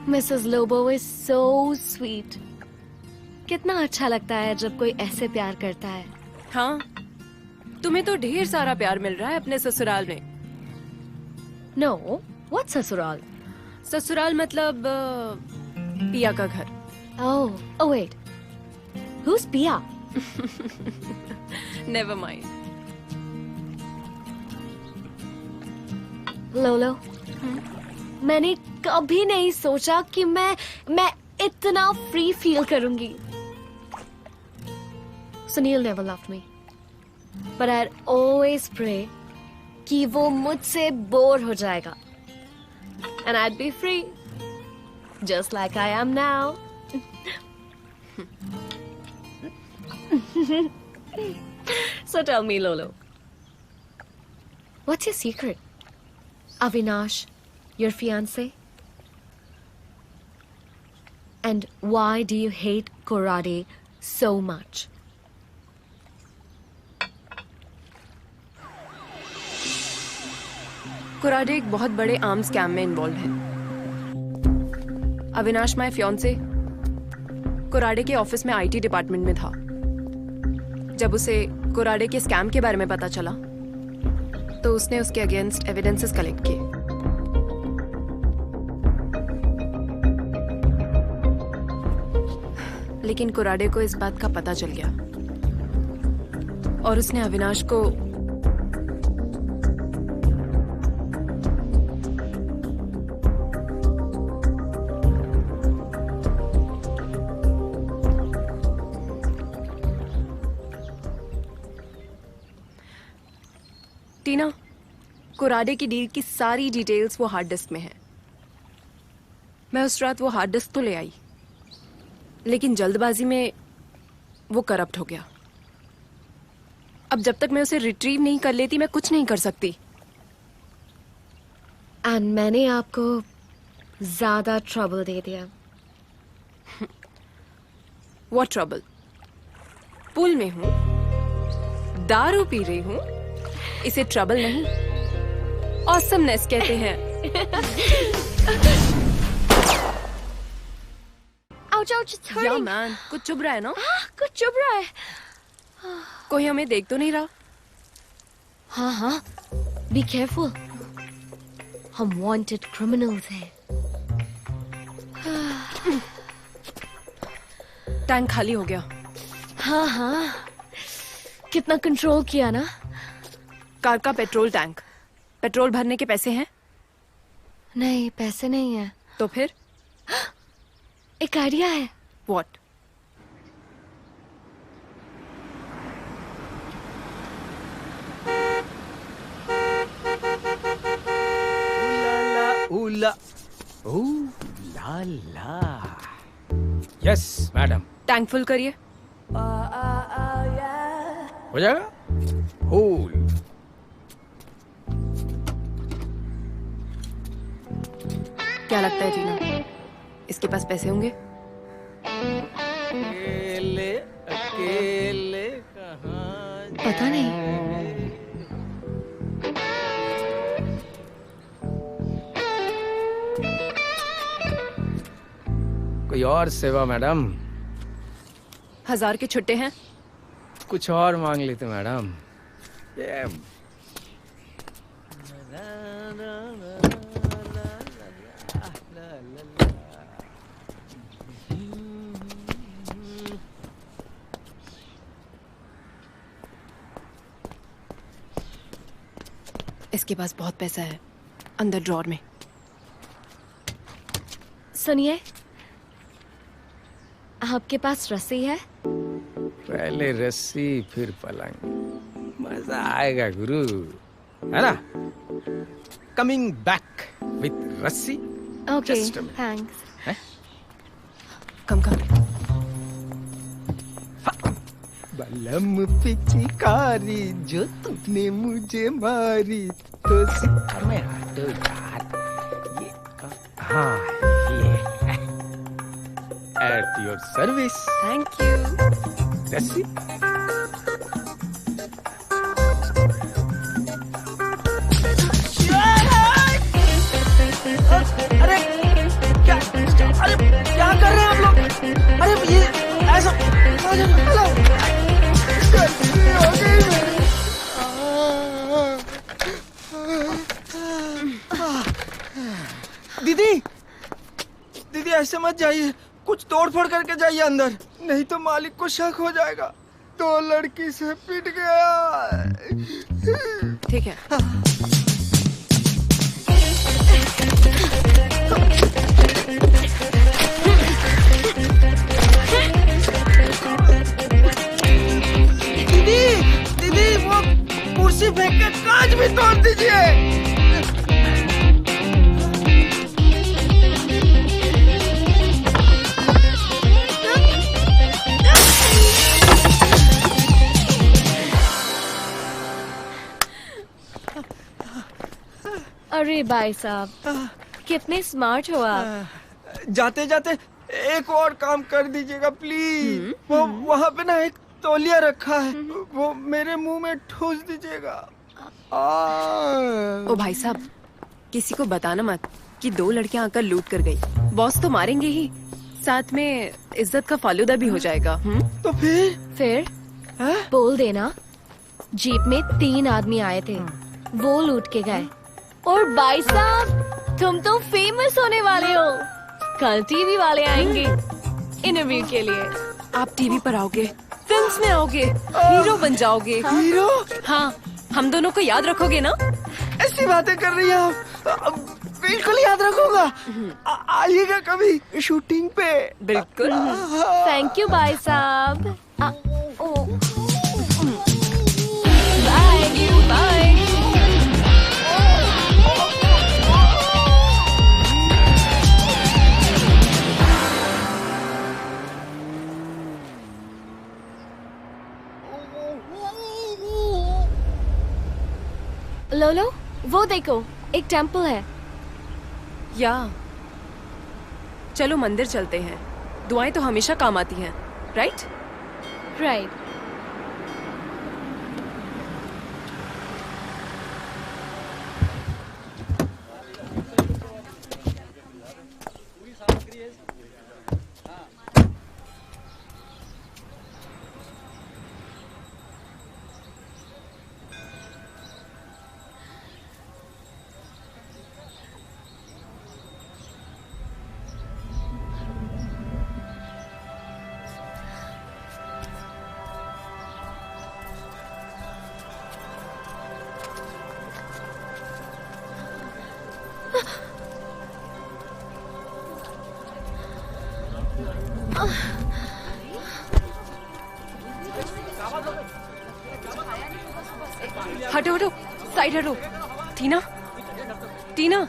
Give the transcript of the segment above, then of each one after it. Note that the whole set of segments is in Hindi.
Mrs Lobo is so sweet. कितना अच्छा लगता है जब कोई ऐसे प्यार करता है। हाँ, तुम्हें तो ढेर सारा प्यार मिल रहा है अपने ससुराल में। नो, व्हाट ससुराल? ससुराल मतलब पिया का घर। ओह वेट, who's पिया? Never mind. लोलो, मैंने कभी नहीं सोचा कि मैं इतना फ्री फील करूंगी। Sunil never loved me, but I'd always pray कि वो मुझसे बोर हो जाएगा and I'd be free, just like I am now. So tell me, Lolo, what's your secret? Avinash, your fiancé? And why do you hate Korade so much? Kurade एक बहुत बड़े आर्म स्कैम में इन्वॉल्व है। अविनाश माय फियांसे कुराडे के ऑफिस में आईटी डिपार्टमेंट में था। जब उसे कुराडे के स्कैम के बारे में पता चला तो उसने उसके अगेंस्ट एविडेंसेस कलेक्ट किए। लेकिन कुराडे को इस बात का पता चल गया और उसने अविनाश को टीना, कुराडे की डील की सारी डिटेल्स वो हार्ड डिस्क में है। मैं उस रात वो हार्ड डिस्क तो ले आई, लेकिन जल्दबाजी में वो करप्ट हो गया। अब जब तक मैं उसे रिट्रीव नहीं कर लेती मैं कुछ नहीं कर सकती। एंड मैंने आपको ज्यादा ट्रबल दे दिया। What trouble? पूल में हूं, दारू पी रही हूं, इसे ट्रबल नहीं ऑसमनेस कहते हैं। Ouch, ouch, it's hurting. या मैन, कुछ चुभ रहा है ना? कुछ चुभ रहा है। कोई हमें देख तो नहीं रहा? हाँ, be careful. हम wanted criminals हैं। टैंक खाली हो गया। हाँ, कितना कंट्रोल किया ना। कार का पेट्रोल टैंक। पेट्रोल भरने के पैसे हैं? नहीं, पैसे नहीं है। तो फिर? एक आइडिया है। What? Oola, ooh la la. Yes, madam. Tank full करिए। हो जाएगा? Cool. क्या लगता है टीना, इसके पास पैसे होंगे? अकेले अकेले कहाँ पता नहीं। कोई और सेवा मैडम? 1000 के छुट्टे हैं? कुछ और मांग लेते मैडम। ये इसके पास बहुत पैसा है, अंदर ड्रॉर में। सुनिए, आपके पास रस्सी है? पहले रस्सी फिर पलंग, मजा आएगा गुरु, है ना? कमिंग बैक विथ रस्सी। Okay, Just a minute. Thanks. कम बलम पिचकारी जो तूने मुझे मारी तो सिक्का में हटो यार। ये हाँ, ये at your service. Thank you. रस्सी अरे क्या ऐसे मत जाइए, कुछ तोड़ फोड़ करके जाइए अंदर, नहीं तो मालिक को शक हो जाएगा। तो लड़की से पिट गया। ठीक है। दीदी दीदी वो कुर्सी फेंक के कांच भी तोड़ दीजिए। अरे भाई साहब, कितने स्मार्ट हो आप। जाते जाते एक और काम कर दीजिएगा प्लीज। वो वहाँ पे ना एक तौलिया रखा है, वो मेरे मुंह में ठूस दीजिएगा। ओ भाई साहब, किसी को बताना मत कि 2 लड़कियां आकर लूट कर गई। बॉस तो मारेंगे ही, साथ में इज्जत का फालूदा भी हो जाएगा। तो फिर बोल देना जीप में 3 आदमी आए थे, वो लूट के गए। और भाई साहब, तुम तो फेमस होने वाले हो, कल टीवी वाले आएंगे इंटरव्यू के लिए। आप टीवी पर आओगे, फिल्म्स में आओगे, हीरो बन जाओगे। हीरो? हाँ, हम दोनों को याद रखोगे ना? ऐसी बातें कर रही हैं आप, बिल्कुल याद रखूंगा। आइएगा कभी शूटिंग पे। बिल्कुल। थैंक यू भाई साहब। Bye bye. लोलो, वो देखो, एक टेंपल है। या चलो मंदिर चलते हैं, दुआएं तो हमेशा काम आती हैं, राइट? राइट। हटो हटो, साइड हटो। टीना, टीना।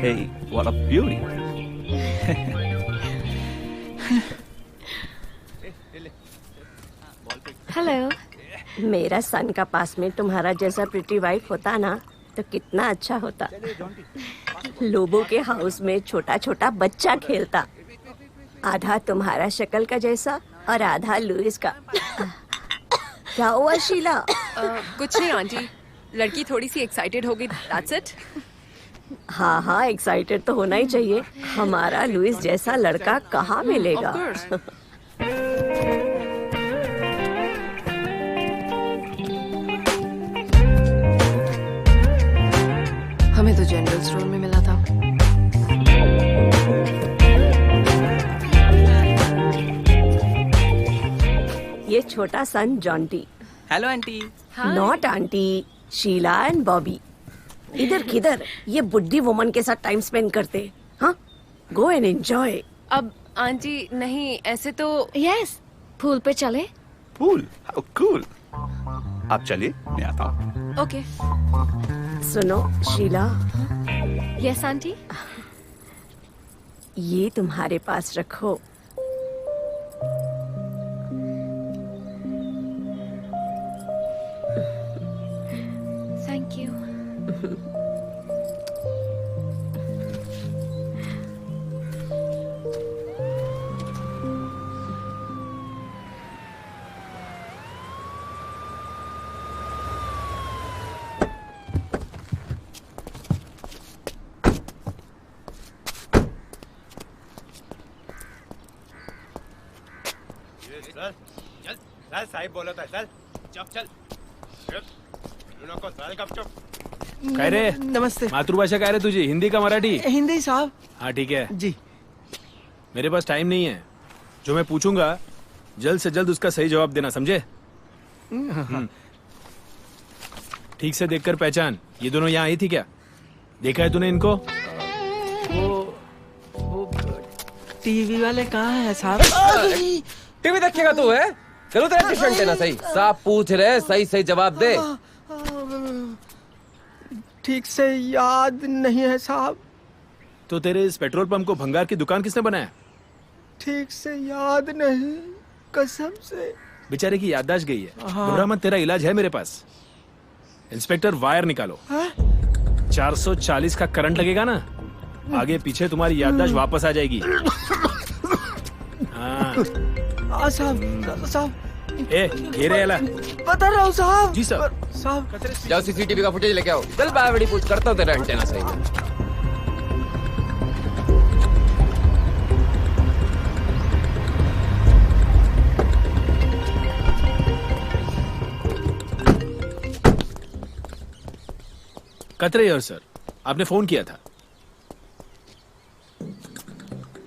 Hey, what a beauty. Hello. मेरा सन का पास में तुम्हारा जैसा प्रिटी वाइफ होता ना तो कितना अच्छा होता। लोबो के हाउस में छोटा छोटा बच्चा खेलता, आधा तुम्हारा शक्ल का जैसा और आधा लुइस का। क्या हुआ शीला? कुछ नहीं आंटी, लड़की थोड़ी सी एक्साइटेड हो गई, दैट्स इट। हाँ हाँ, एक्साइटेड तो होना ही चाहिए। हमारा लुइस जैसा लड़का कहाँ मिलेगा? Of course. हमें तो जनरल स्टोर में मिला था। ये छोटा son Jonty. Hello aunty. Not aunty, Sheila and Bobby. इधर किधर ये बुड्ढी वुमन के साथ टाइम स्पेंड करते। हाँ, गो एंड एंजॉय। अब आंटी नहीं, ऐसे तो यस, पूल पे चले। पूल? How cool. आप चलिए, मैं आता हूँ। ओके। सुनो शीला, यस आंटी। ये तुम्हारे पास रखो। Thank you. चल साहिब बोला था चल चल काय रे? नमस्ते। मातृभाषा काय रे तुझी, हिंदी का मराठी? हिंदी साहब। हाँ ठीक है। जी। मेरे पास टाइम नहीं है, जो मैं पूछूंगा जल्द से जल्द उसका सही जवाब देना, समझे? ठीक से देखकर पहचान, ये दोनों यहाँ आई थी क्या? देखा है तूने इनको? वो टीवी वाले कहाँ है साहब? टीवी देखेगा तू है? चलो तेरा ट्यूशन देना सही। साहब पूछ रहे, सही सही जवाब दे। ठीक से याद नहीं है साहब। तो तेरे इस पेट्रोल पंप को भंगार की दुकान किसने बनाया? ठीक से याद नहीं, कसम से। बेचारे की याददाश्त गई है। घबरा मत, तेरा इलाज है मेरे पास। इंस्पेक्टर वायर निकालो। 440 का करंट लगेगा ना, आगे पीछे तुम्हारी याददाश्त वापस आ जाएगी। हाँ साहब ये रे अला। बता रहा हूँ साहब। जी सर। साहब जाओ सीसीटीवी का फुटेज लेके आओ। चल बावड़ी पूछ करता हूँ तेरा एंटेना सही है। कतरे यार सर, आपने फोन किया था।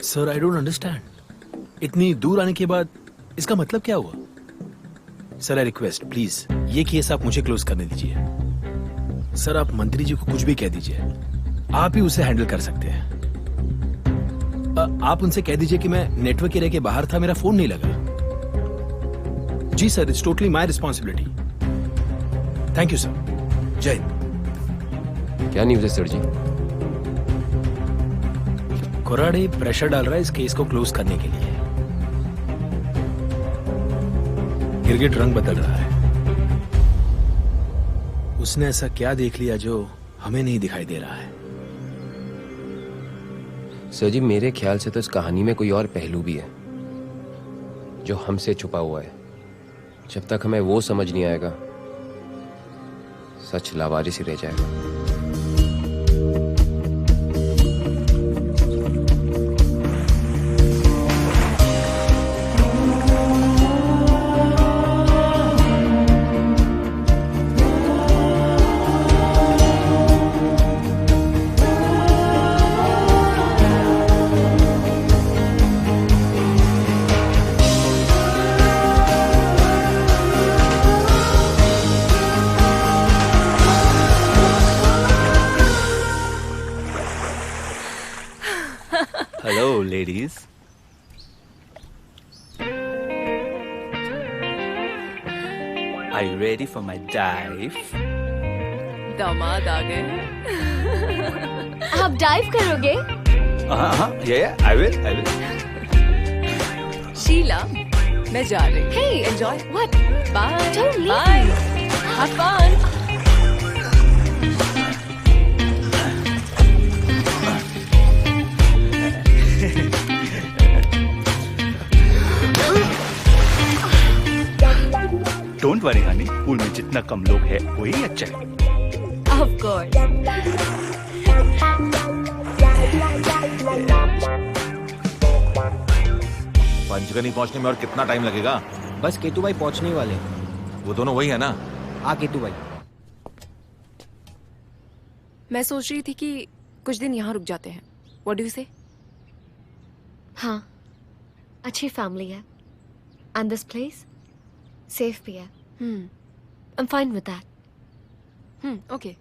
सर आई डोंट अंडरस्टैंड, इतनी दूर आने के बाद इसका मतलब क्या हुआ? सर आई रिक्वेस्ट प्लीज ये केस आप मुझे क्लोज करने दीजिए। सर आप मंत्री जी को कुछ भी कह दीजिए, आप ही उसे हैंडल कर सकते हैं। आप उनसे कह दीजिए कि मैं नेटवर्क एरिया के बाहर था, मेरा फोन नहीं लगा। जी sir, it's totally my responsibility. Thank you sir. जय हिंद। क्या न्यूज़ है सर जी? कोराडे प्रेशर डाल रहा है इस केस को क्लोज करने के लिए। गिरगिट रंग बदल रहा है। उसने ऐसा क्या देख लिया जो हमें नहीं दिखाई दे रहा है? सर जी मेरे ख्याल से तो इस कहानी में कोई और पहलू भी है जो हमसे छुपा हुआ है। जब तक हमें वो समझ नहीं आएगा, सच लावारिस ही रह जाएगा। Hello, ladies. Are you ready for my dive? दामाद आ गए हैं। आप डाइव करोगे? Yeah, I will. शीला, मैं जा रही हूँ। Hey, Enjoy. What? Bye. Don't leave Bye. me. Have fun. Don't worry, honey. Pool में जितना कम लोग हैं, वही अच्छा है। Of course. पंचगनी पहुंचने में और कितना टाइम लगेगा? बस केतु भाई पहुंचने वाले। वो दोनों वही है ना? हाँ केतु भाई। मैं सोच रही थी कि कुछ दिन यहाँ रुक जाते हैं। What do you say? हाँ, अच्छी फैमिली है। And this place, safe भी है। I'm fine with that. Okay.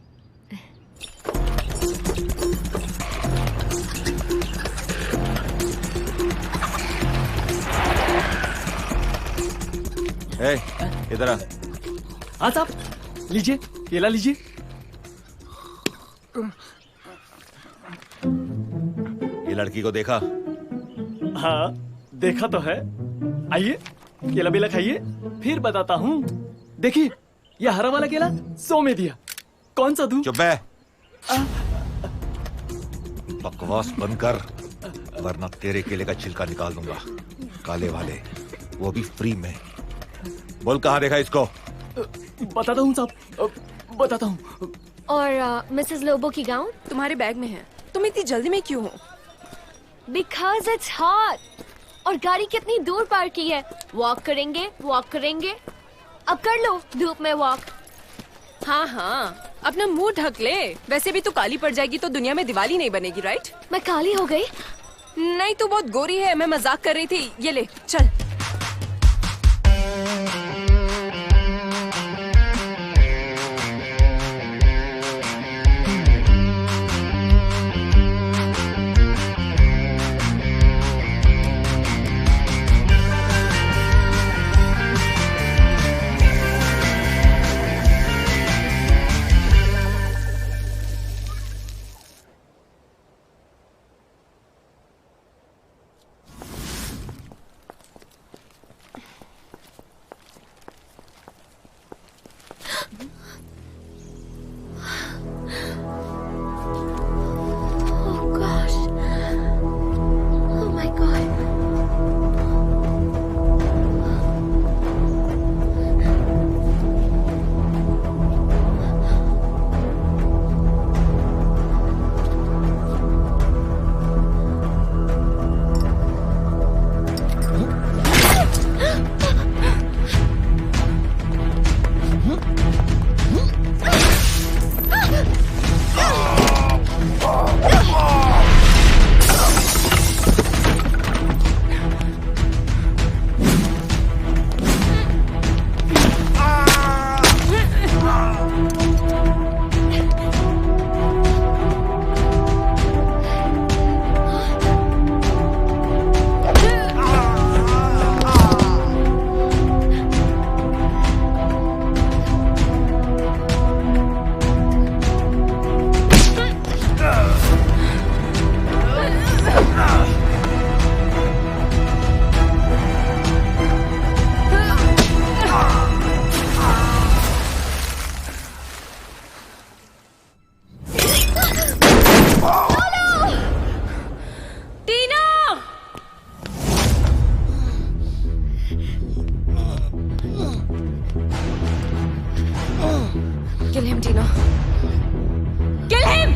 इधर आ। हाँ साहब, लीजिए केला लीजिए। ये लड़की को देखा? हाँ देखा तो है। आइए केला बेला खाइए, फिर बताता हूँ। देखिए ये हरा वाला केला 100 में दिया, कौन सा दूं? चुप है। बकवास बंद कर, वरना तेरे केले का छिलका निकाल दूंगा। काले वाले, वो भी फ्री में। बोल कहाँ देखा इसको? बताता हूँ साहब, बताता हूँ। और मिसेस लोबो की गाउन? तुम्हारे बैग में है। तुम इतनी जल्दी में क्यों हो? Because it's hot. और गाड़ी कितनी दूर पार्क की है? वॉक करेंगे, वॉक करेंगे। अब कर लो धूप में वॉक। हाँ हाँ, अपना मुंह ढक ले। वैसे भी तू काली पड़ जाएगी तो दुनिया में दिवाली नहीं बनेगी, राइट? मैं काली हो गई? नहीं, तू बहुत गोरी है। मैं मजाक कर रही थी। ये ले, चल। Oh gosh. Oh my god. Kill him, Tina. Kill him!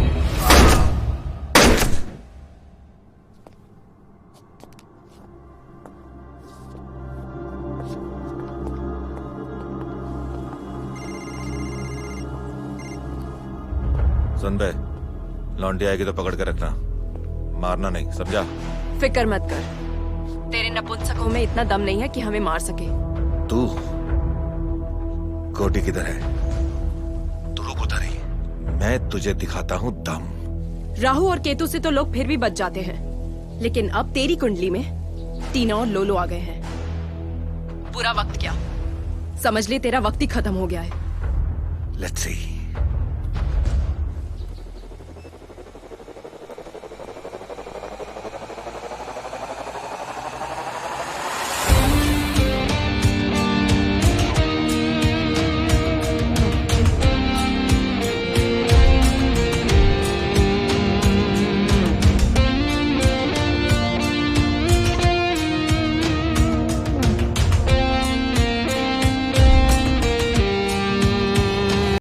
सुन बे, लौंडी आएगी तो पकड़ के रखना, मारना नहीं, समझा? फिक्र मत कर। तेरे नपुंसकों में इतना दम नहीं है कि हमें मार सके। तू गोटी किधर है? तू रुक उधर ही, मैं तुझे दिखाता हूँ दम। राहु और केतु से तो लोग फिर भी बच जाते हैं, लेकिन अब तेरी कुंडली में टीना और लोलो आ गए हैं। बुरा वक्त क्या, समझ ले तेरा वक्त ही खत्म हो गया है। Let's see.